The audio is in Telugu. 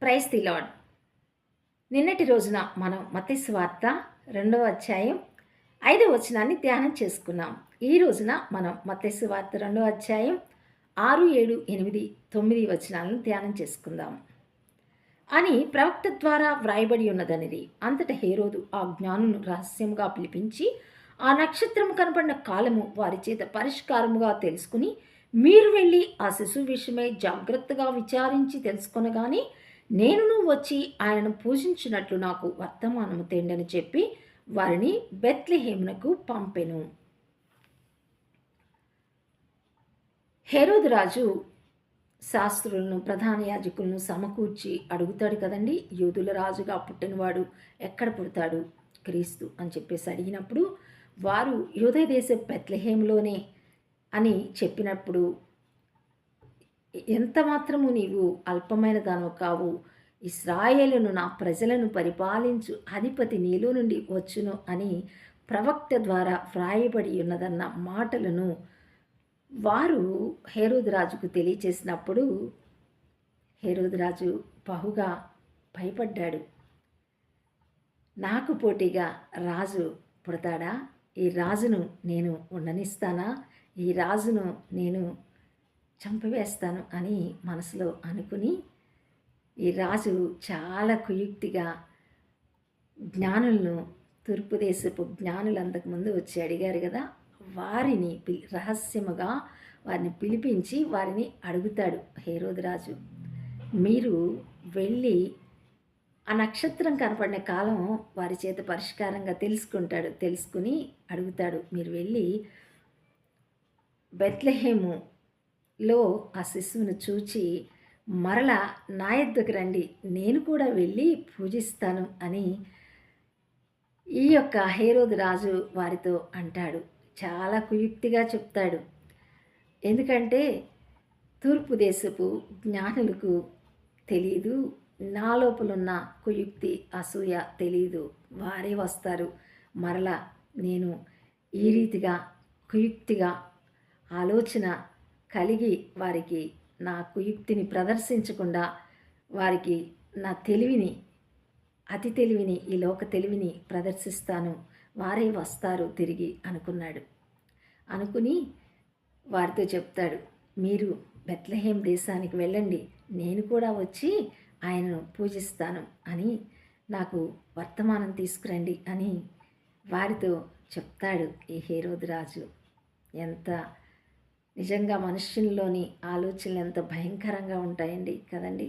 Praise the lord. నిన్నటి రోజున మనం మత్తయి సువార్త 2వ అధ్యాయం 5వ వచనాన్ని ధ్యానం చేసుకున్నాం. ఈ రోజున మనం మత్తయి సువార్త 2వ అధ్యాయం 6, 7, 8, 9 వచనాలను ధ్యానం చేసుకుందాం. అని ప్రవక్త ద్వారా వ్రాయబడి ఉన్నదనిది. అంతటా హేరోదు ఆ జ్ఞానులను రహస్యముగా పిలిపించి ఆ నక్షత్రము కనపడిన కాలము వారి చేత పరిష్కారముగా తెలుసుకుని, మీరు వెళ్ళి ఆ శిశువు విషయమై జాగ్రత్తగా విచారించి తెలుసుకొనగానే నేనును వచ్చి ఆయనను పూజించినట్లు నాకు వర్తమానము తెండని చెప్పి వారిని బెత్లెహేమునకు పంపెను. హేరోదు రాజు శాస్త్రులను, ప్రధాన యాజకులను సమకూర్చి అడుగుతాడు కదండి, యూదుల రాజుగా పుట్టినవాడు ఎక్కడ పుడతాడు, క్రీస్తు అని చెప్పేసి అడిగినప్పుడు వారు యూదయ దేశ బెత్లెహేములోనే అని చెప్పినప్పుడు, ఎంత మాత్రము నీవు అల్పమైన దానవు కావు, ఇశ్రాయేలును నా ప్రజలను పరిపాలించు అధిపతి నీలో నుండి వచ్చును అని ప్రవక్త ద్వారా వ్రాయబడి ఉన్నదన్న మాటలను వారు హేరోదు రాజుకు తెలియచేసినప్పుడు హేరోదు రాజు బహుగా భయపడ్డాడు. నాకు పోటీగా రాజు పుడతాడా? ఈ రాజును నేను ఉండనిస్తానా? ఈ రాజును నేను చంపివేస్తాను అని మనసులో అనుకుని, ఈ రాజు చాలా కుయుక్తిగా జ్ఞానులను, తూర్పు దేశపు జ్ఞానులు అంతకుముందు వచ్చి అడిగారు కదా, వారిని రహస్యముగా వారిని పిలిపించి వారిని అడుగుతాడు హేరోదు రాజు. మీరు వెళ్ళి ఆ నక్షత్రం కనపడిన కాలం వారి చేత పరిష్కారంగా తెలుసుకుని అడుగుతాడు, మీరు వెళ్ళి బెత్లెహేములో ఆ శిశువును చూచి మరలా నా యొద్దకు రండి, నేను కూడా వెళ్ళి పూజిస్తాను అని ఈ యొక్క హేరోదు రాజు వారితో అంటాడు. చాలా కుయుక్తిగా చెప్తాడు. ఎందుకంటే తూర్పు దేశపు జ్ఞానులకు తెలియదు, నా లోపలున్న కుయుక్తి, అసూయ తెలియదు. వారే వస్తారు. మరలా నేను ఈ రీతిగా కుయుక్తిగా ఆలోచన కలిగి వారికి నా కుయుక్తిని ప్రదర్శించకుండా వారికి నా తెలివిని, అతి తెలివిని, ఈ లోక తెలివిని ప్రదర్శిస్తాను, వారే వస్తారు తిరిగి అనుకున్నాడు. అనుకుని వారితో చెప్తాడు, మీరు బెత్లెహేం దేశానికి వెళ్ళండి, నేను కూడా వచ్చి ఆయనను పూజిస్తాను అని నాకు వర్తమానం తీసుకురండి అని వారితో చెప్తాడు ఈ హేరోదు రాజు. ఎంత నిజంగా మనుష్యుల్లోని ఆలోచనలు ఎంత భయంకరంగా ఉంటాయండి కదండి.